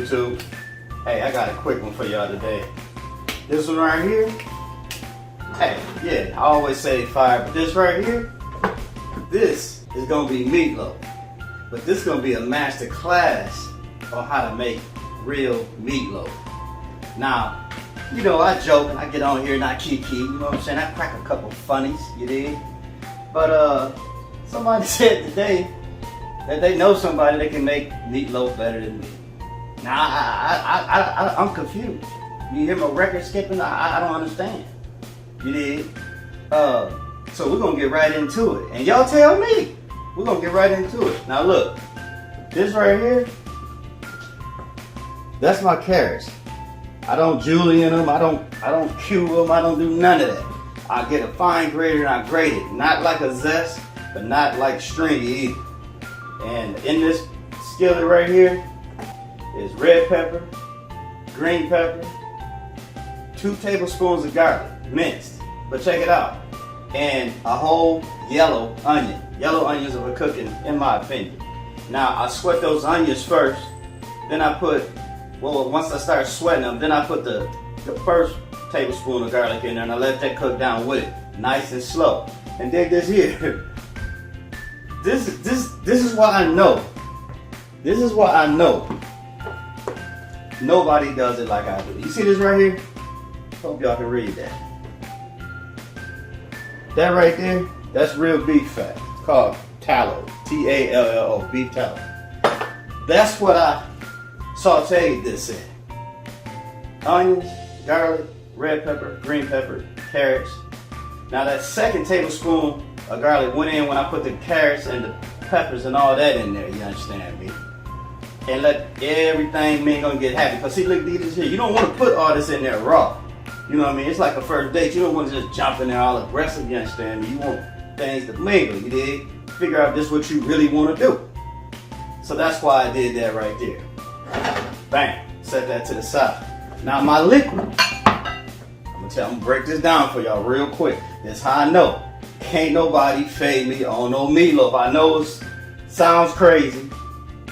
YouTube? Hey, I got a quick one for y'all today. This one right here, hey, yeah, I always say fire, but this right here, this is gonna be meatloaf. But this is gonna be a master class on how to make real meatloaf. Now, you know, I joke and I get on here and I kiki, you know what I'm saying? I crack a couple funnies, you dig? But somebody said today that they know somebody that can make meatloaf better than me. Now, I'm confused. You hear my record skipping? I don't understand. You dig? So we're gonna get right into it. And y'all tell me. We're gonna get right into it. Now look, this right here, that's my carrots. I don't julienne them, I don't cube them, I don't do none of that. I get a fine grater and I grate it. Not like a zest, but not like stringy either. And in this skillet right here is red pepper, green pepper, 2 tablespoons of garlic, minced. But check it out. And a whole yellow onion. Yellow onions are cooking, in my opinion. Now, I sweat those onions first. Then I put, well, once I start sweating them, then I put the first tablespoon of garlic in there and I let that cook down with it. Nice and slow. And dig this here. This is why I know. This is why I know nobody does it like I do. You see this right here? Hope y'all can read that. That right there, that's real beef fat. It's called tallow. T-A-L-L-O, beef tallow. That's what I sauteed this in. Onions, garlic, red pepper, green pepper, carrots. Now that second tablespoon of garlic went in when I put the carrots and the peppers and all that in there, you understand me? And let everything mingle and get happy. Because see, look at this here. You don't want to put all this in there raw. You know what I mean? It's like a first date. You don't want to just jump in there all aggressive, you understand me? You want things to mingle, you dig? Figure out this what you really want to do. So that's why I did that right there. Bam. Set that to the side. Now my liquid. I'm gonna break this down for y'all real quick. That's how I know. Can't nobody fade me on no meatloaf. I know it sounds crazy.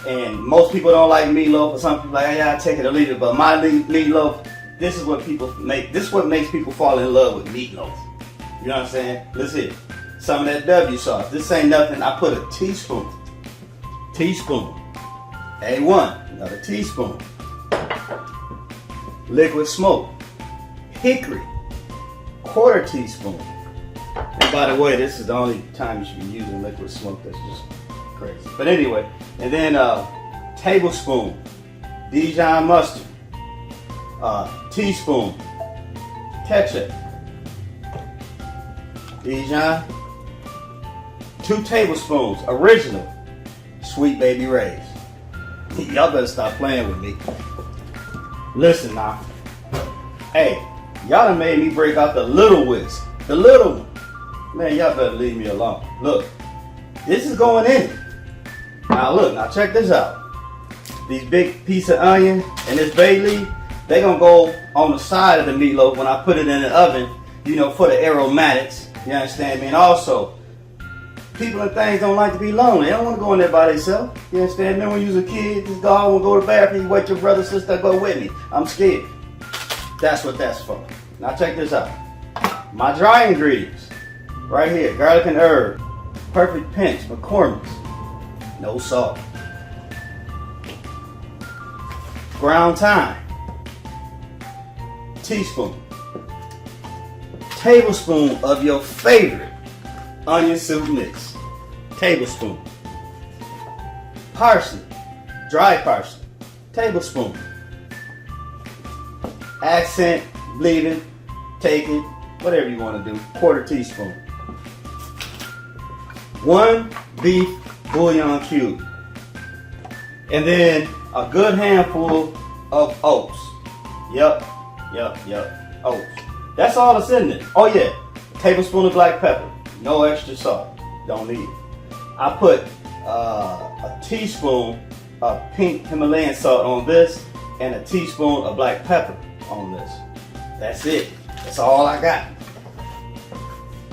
And most people don't like meatloaf. Or some people like, yeah, I take it or leave it. But my meatloaf, this is what people make. This is what makes people fall in love with meatloaf. You know what I'm saying? Let's hit some of that W sauce. This ain't nothing. I put a teaspoon. A1, another teaspoon. Liquid smoke. Hickory, 1/4 teaspoon. And by the way, this is the only time you should be using liquid smoke. That's just crazy. But anyway, and then tablespoon Dijon mustard. Teaspoon ketchup, Dijon, 2 tablespoons original Sweet Baby Ray's. Y'all better stop playing with me. Listen now, hey, y'all done made me break out the little whisk, the little one. Man, y'all better leave me alone. Look, this is going in. Now look, now check this out. These big piece of onion and this bay leaf, they gonna go on the side of the meatloaf when I put it in the oven, you know, for the aromatics. You understand me? And also, people and things don't like to be lonely. They don't want to go in there by themselves. You understand me? When you was a kid, just go home and go to the bathroom, you wait your brother, sister, go with me. I'm scared. That's what that's for. Now check this out. My dry ingredients, right here, garlic and herb, perfect pinch, McCormick's, no salt. Ground thyme, teaspoon. Tablespoon of your favorite onion soup mix, tablespoon. Parsley, dry parsley, tablespoon. Accent, leave it, take it, whatever you want to do, 1/4 teaspoon. 1 beef bouillon cube. And then a good handful of oats. Yup, oats. That's all that's in there. Oh yeah, a tablespoon of black pepper. No extra salt. Don't need it. I put a teaspoon of pink Himalayan salt on this and a teaspoon of black pepper on this. That's it. That's all I got.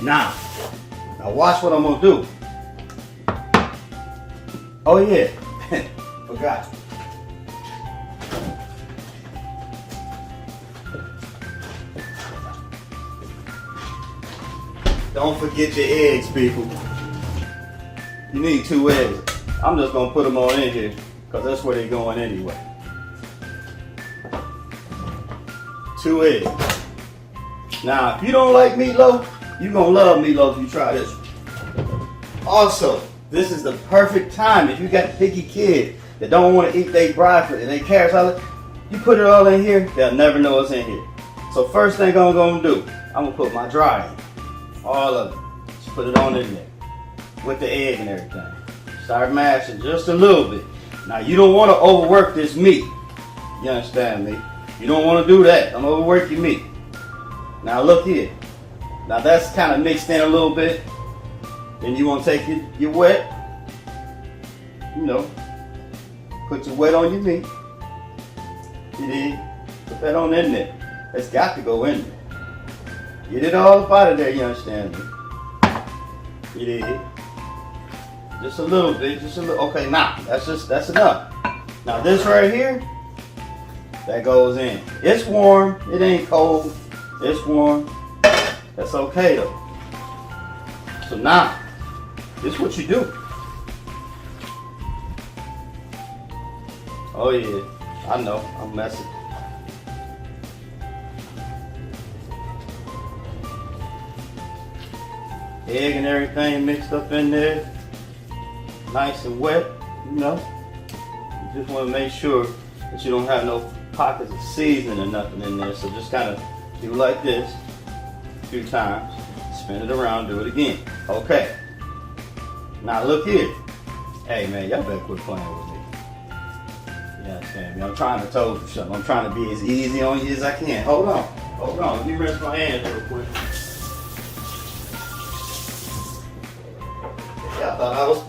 Now watch what I'm gonna do. Oh yeah, forgot. Don't forget your eggs, people. You need 2 eggs. I'm just gonna put them on in here because that's where they're going anyway. 2 eggs. Now, if you don't like meatloaf, you're gonna love meatloaf if you try this one. Also, this is the perfect time if you got a picky kid that don't want to eat their broccoli and their carrot salad. You put it all in here, they'll never know it's in here. So first thing I'm gonna do, I'm gonna put my dry in. All of it. Just put it on in there. With the egg and everything. Start mashing just a little bit. Now you don't want to overwork this meat. You understand me? You don't want to do that. Don't overwork your meat. Now look here. Now that's kind of mixed in a little bit. Then you want to take your wet. You know. Put your wet on your meat. You did. Put that on in there. It's got to go in there. Get it all up out of there, you understand me? You did. Just a little bit, just a little. Okay, now, that's enough. Now this right here, that goes in. It's warm, it ain't cold. It's warm. That's okay though. So now, this is what you do. Oh yeah, I know, I'm messing. Egg and everything mixed up in there. Nice and wet, you know. You just want to make sure that you don't have no pockets of seasoning or nothing in there. So just kind of do like this a few times. Spin it around, do it again. Okay. Now look here. Hey man, y'all better quit playing with me. You understand me? I'm trying to tell you something. I'm trying to be as easy on you as I can. Hold on. Hold on. Let me rinse my hands real quick. Y'all thought I was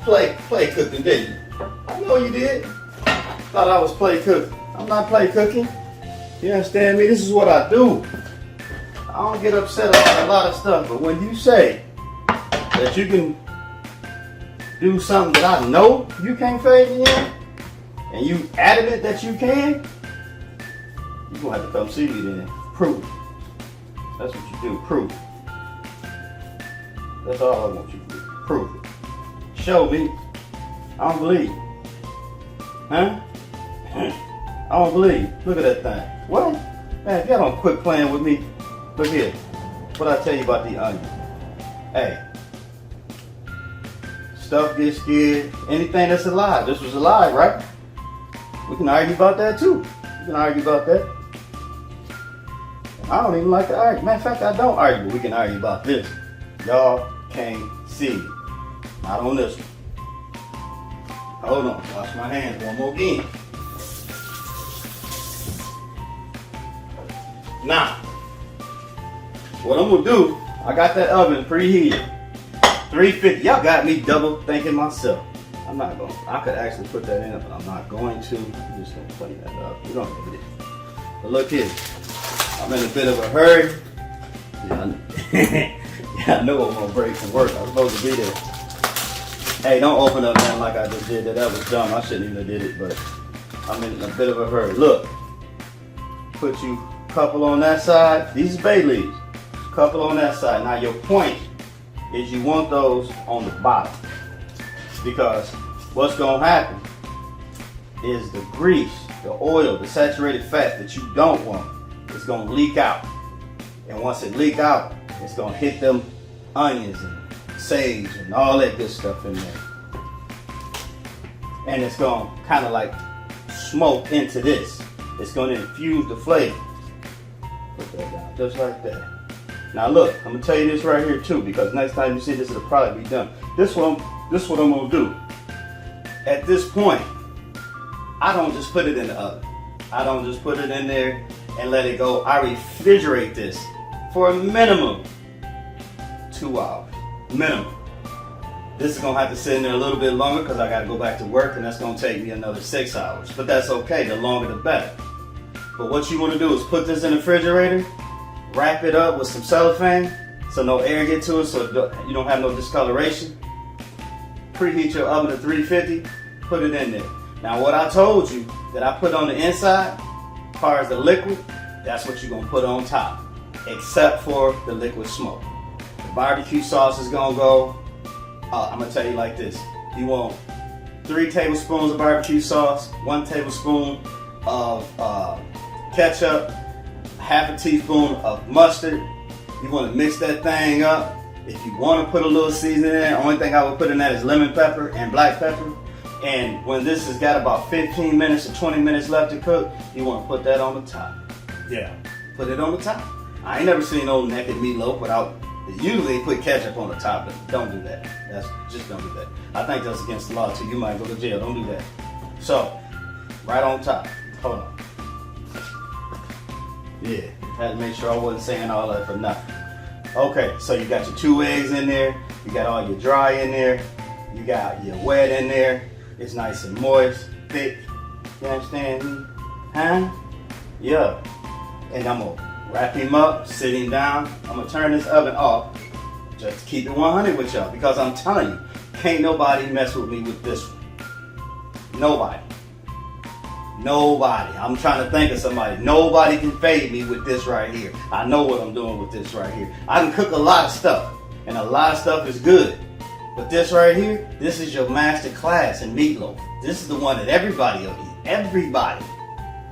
play cooking, didn't you? I know you did. Thought I was play cooking. I'm not play cooking. You understand me? This is what I do. I don't get upset about a lot of stuff, but when you say that you can do something that I know you can't fade me in, and you adamant that you can, you're gonna have to come see me then. Prove it. That's what you do. Prove it. That's all I want you to do. Prove it. Show me. I don't believe. Huh? I don't believe. Look at that thing. What? Man, if y'all don't quit playing with me, look here. What I tell you about the onion? Hey. Stuff gets scared. Anything that's alive. This was alive, right? We can argue about that too. We can argue about that. I don't even like to argue. Matter of fact, I don't argue, but we can argue about this. Y'all can't see me. Not on this one. Hold on. Wash my hands one more again. Now, what I'm gonna do, I got that oven preheated. 350. Y'all got me double thinking myself. I'm not going. I could actually put that in, but I'm not going to. I'm just gonna clean that up. We don't need it. But look here. I'm in a bit of a hurry. Yeah, I know I'm gonna break some work. I was supposed to be there. Hey, don't open up man like I just did that. That was dumb. I shouldn't even have did it, but I'm in a bit of a hurry. Look. Put you a couple on that side. These are bay leaves. Couple on that side. Now your point is you want those on the bottom. Because what's gonna happen is the grease, the oil, the saturated fat that you don't want is gonna leak out. And once it leak out, it's gonna hit them onions and sage and all that good stuff in there. And it's gonna kind of like smoke into this. It's gonna infuse the flavor. Put that down, just like that. Now look, I'm gonna tell you this right here too, because next time you see this, it'll probably be done. This what I'm gonna do. At this point, I don't just put it in the oven. I don't just put it in there and let it go. I refrigerate this for a minimum 2 hours. Minimum. This is gonna have to sit in there a little bit longer because I gotta go back to work, and that's gonna take me another 6 hours. But that's okay, the longer the better. But what you wanna do is put this in the refrigerator, wrap it up with some cellophane so no air get to it, so you don't have no discoloration. Preheat your oven to 350, put it in there. Now what I told you that I put on the inside, as far as the liquid, that's what you're gonna put on top, except for the liquid smoke. Barbecue sauce is gonna go. I'm gonna tell you like this. You want 3 tablespoons of barbecue sauce, 1 tablespoon of ketchup, half a teaspoon of mustard. You want to mix that thing up. If you want to put a little seasoning in, the only thing I would put in that is lemon pepper and black pepper. And when this has got about 15 minutes to 20 minutes left to cook, you want to put that on the top. Yeah, put it on the top. I ain't never seen no naked meatloaf without. Usually they put ketchup on the top, but don't do that. Just don't do that. I think that's against the law too. You might go to jail. Don't do that. So, right on top. Hold on. Yeah, had to make sure I wasn't saying all that for nothing. Okay, so you got your 2 eggs in there. You got all your dry in there. You got your wet in there. It's nice and moist, thick. You understand me? Huh? Yeah. And I'm gonna wrap him up, sit him down. I'm gonna turn this oven off. Just keep it 100 with y'all, because I'm telling you, can't nobody mess with me with this one. Nobody. Nobody. I'm trying to think of somebody. Nobody can fade me with this right here. I know what I'm doing with this right here. I can cook a lot of stuff, and a lot of stuff is good. But this right here, this is your master class in meatloaf. This is the one that everybody will eat. Everybody.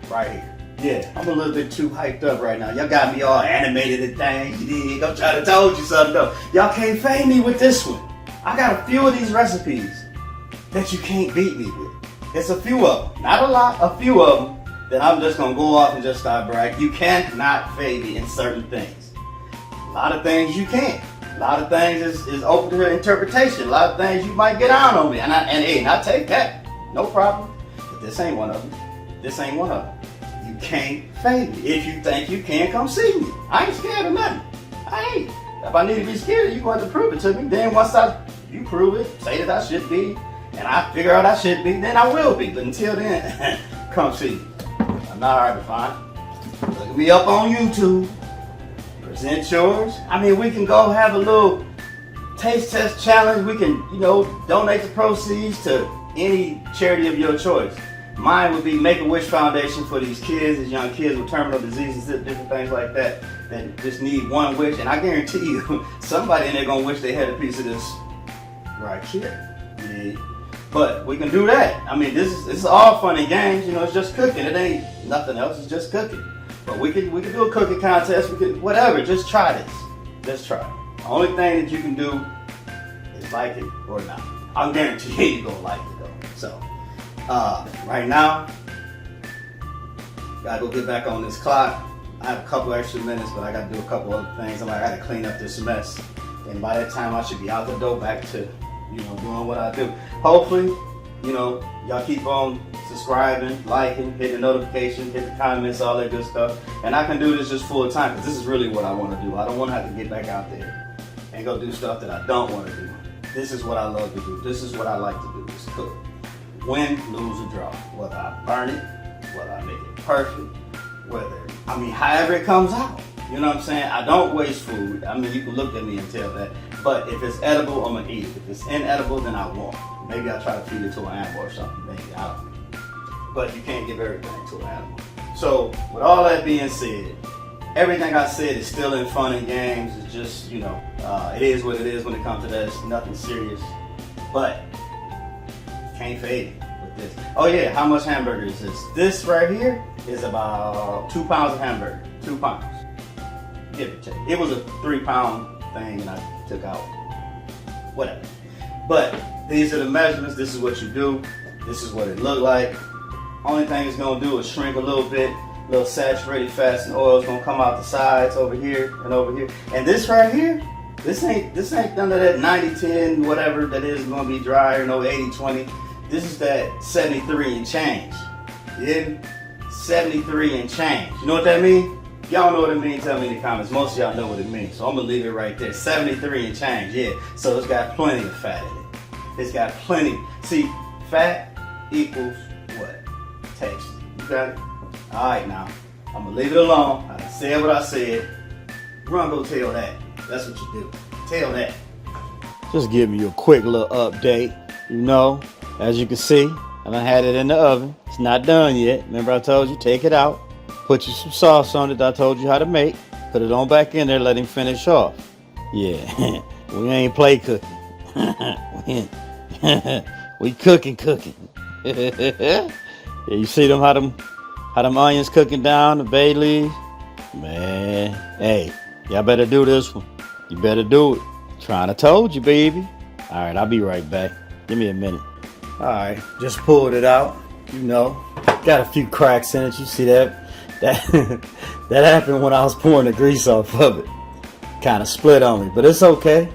Right here. Yeah, I'm a little bit too hyped up right now. Y'all got me all animated and things. You dig? I'm trying to told you something though. Y'all can't fade me with this one. I got a few of these recipes that you can't beat me with. It's a few of them. Not a lot, a few of them that I'm just going to go off and just start bragging. You cannot fade me in certain things. A lot of things you can't. A lot of things is open to interpretation. A lot of things you might get on me. And I take that. No problem. But this ain't one of them. This ain't one of them. You can't fade me. If you think you can, come see me. I ain't scared of nothing. I ain't. If I need to be scared, you're going to prove it to me. Then once you prove it, say that I should be, and I figure out I should be, then I will be. But until then, come see me. I'm not hard to find. Look me up on YouTube. Present yours. I mean, we can go have a little taste test challenge. We can, donate the proceeds to any charity of your choice. Mine would be Make-A-Wish Foundation for these kids, these young kids with terminal diseases, different things like that just need one wish. And I guarantee you, somebody in there gonna wish they had a piece of this right here. Yeah. But we can do that. I mean, this is all fun and games. It's just cooking. It ain't nothing else. It's just cooking. But we can do a cooking contest. We could whatever. Just try this. Just try it. The only thing that you can do is like it or not. I'm guaranteeing you gonna like it though. So. Right now, gotta go get back on this clock. I have a couple extra minutes, but I gotta do a couple other things. I gotta clean up this mess. And by that time, I should be out the door back to, doing what I do. Hopefully, y'all keep on subscribing, liking, hit the notification, hit the comments, all that good stuff. And I can do this just full time, because this is really what I want to do. I don't want to have to get back out there and go do stuff that I don't want to do. This is what I love to do. This is what I like to do, is cook. Win, lose, or draw. Whether I burn it, whether I make it perfect, however it comes out. You know what I'm saying? I don't waste food. I mean, you can look at me and tell that. But if it's edible, I'm gonna eat it. If it's inedible, then I won't. Maybe I'll try to feed it to an animal or something. Maybe, I don't know. But you can't give everything to an animal. So, with all that being said, everything I said is still in fun and games. It's just, it is what it is when it comes to that. It's nothing serious. But can't fade it with this. Oh yeah, how much hamburger is this? This right here is about 2 pounds of hamburger. 2 pounds. Give it to you. It was a 3-pound thing and I took out whatever. But these are the measurements. This is what you do. This is what it looked like. Only thing it's gonna do is shrink a little bit. A little saturated fats and oil is gonna come out the sides over here and over here. And this right here, this ain't none of that 90-10 whatever that is gonna be dry or no 80-20. This is that 73 and change. Yeah? 73 and change. You know what that means? Y'all know what it means, tell me in the comments. Most of y'all know what it means. So I'm gonna leave it right there. 73 and change, yeah. So it's got plenty of fat in it. It's got plenty. See, fat equals what? Taste. You got it? Alright now. I'm gonna leave it alone. I said what I said. Run, go tell that. That's what you do. Tell that. Just giving you a quick little update. As you can see, I done had it in the oven. It's not done yet. Remember I told you, take it out. Put you some sauce on it that I told you how to make. Put it on back in there, let him finish off. Yeah, we ain't play cooking. We cooking. Yeah, you see them how them onions cooking down, the bay leaves? Man, hey, y'all better do this one. You better do it. Trying to told you, baby. All right, I'll be right back. Give me a minute. All right, just pulled it out. You know, got a few cracks in it. You see that? That happened when I was pouring the grease off of it. Kind of split on me, but it's okay.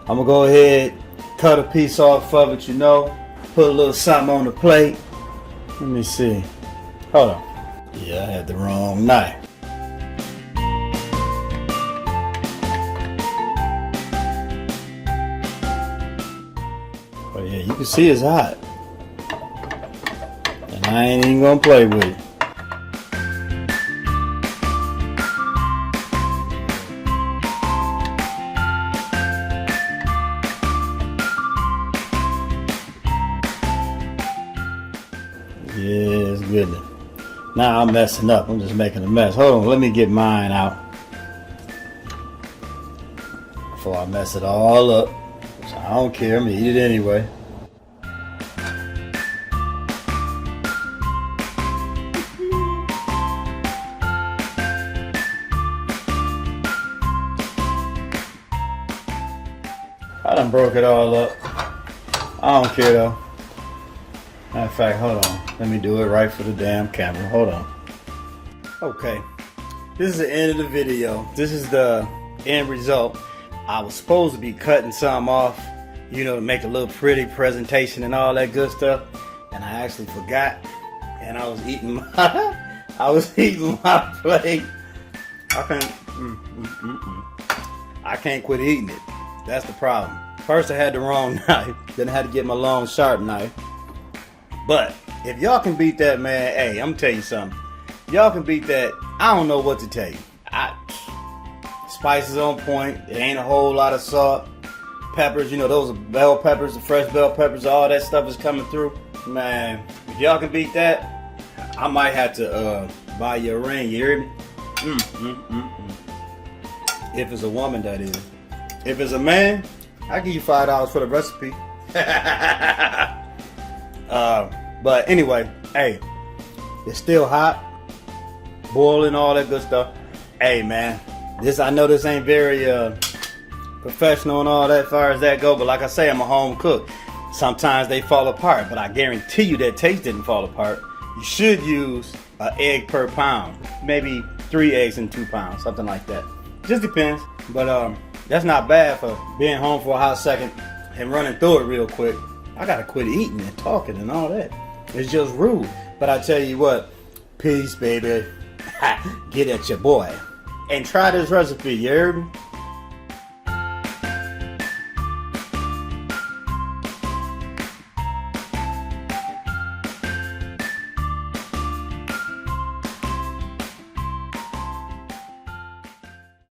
I'm gonna go ahead, cut a piece off of it. You know, put a little something on the plate. Let me see. Hold on. Yeah, I had the wrong knife. Oh yeah, you can see it's hot. And I ain't even gonna play with it. Yeah, it's good. Now I'm messing up. I'm just making a mess. Hold on, let me get mine out before I mess it all up. So I don't care. I'm gonna eat it anyway. I done broke it all up. I don't care though. Matter of fact, hold on. Let me do it right for the damn camera. Hold on. Okay. This is the end of the video. This is the end result. I was supposed to be cutting some off, you know, to make a little pretty presentation and all that good stuff. And I actually forgot. And I was eating my plate. I can't quit eating it. That's the problem. First I had the wrong knife. Then I had to get my long sharp knife. But if y'all can beat that, man, hey, I'm gonna tell you something. Y'all can beat that. I don't know what to tell you. Spices on point. There ain't a whole lot of salt. Peppers, you know, those are bell peppers, the fresh bell peppers, all that stuff is coming through. Man, if y'all can beat that, I might have to buy you a ring, you hear me? If it's a woman, that is. If it's a man, I'll give you $5 for the recipe. But anyway, hey, it's still hot, boiling, all that good stuff. Hey man, I know this ain't very professional and all that as far as that go, but like I say, I'm a home cook. Sometimes they fall apart, but I guarantee you that taste didn't fall apart. You should use an egg per pound, maybe 3 eggs in 2 pounds, something like that. Just depends, but that's not bad for being home for a hot second and running through it real quick. I gotta quit eating and talking and all that. It's just rude. But I tell you what, peace, baby. Get at your boy. And try this recipe, you heard me?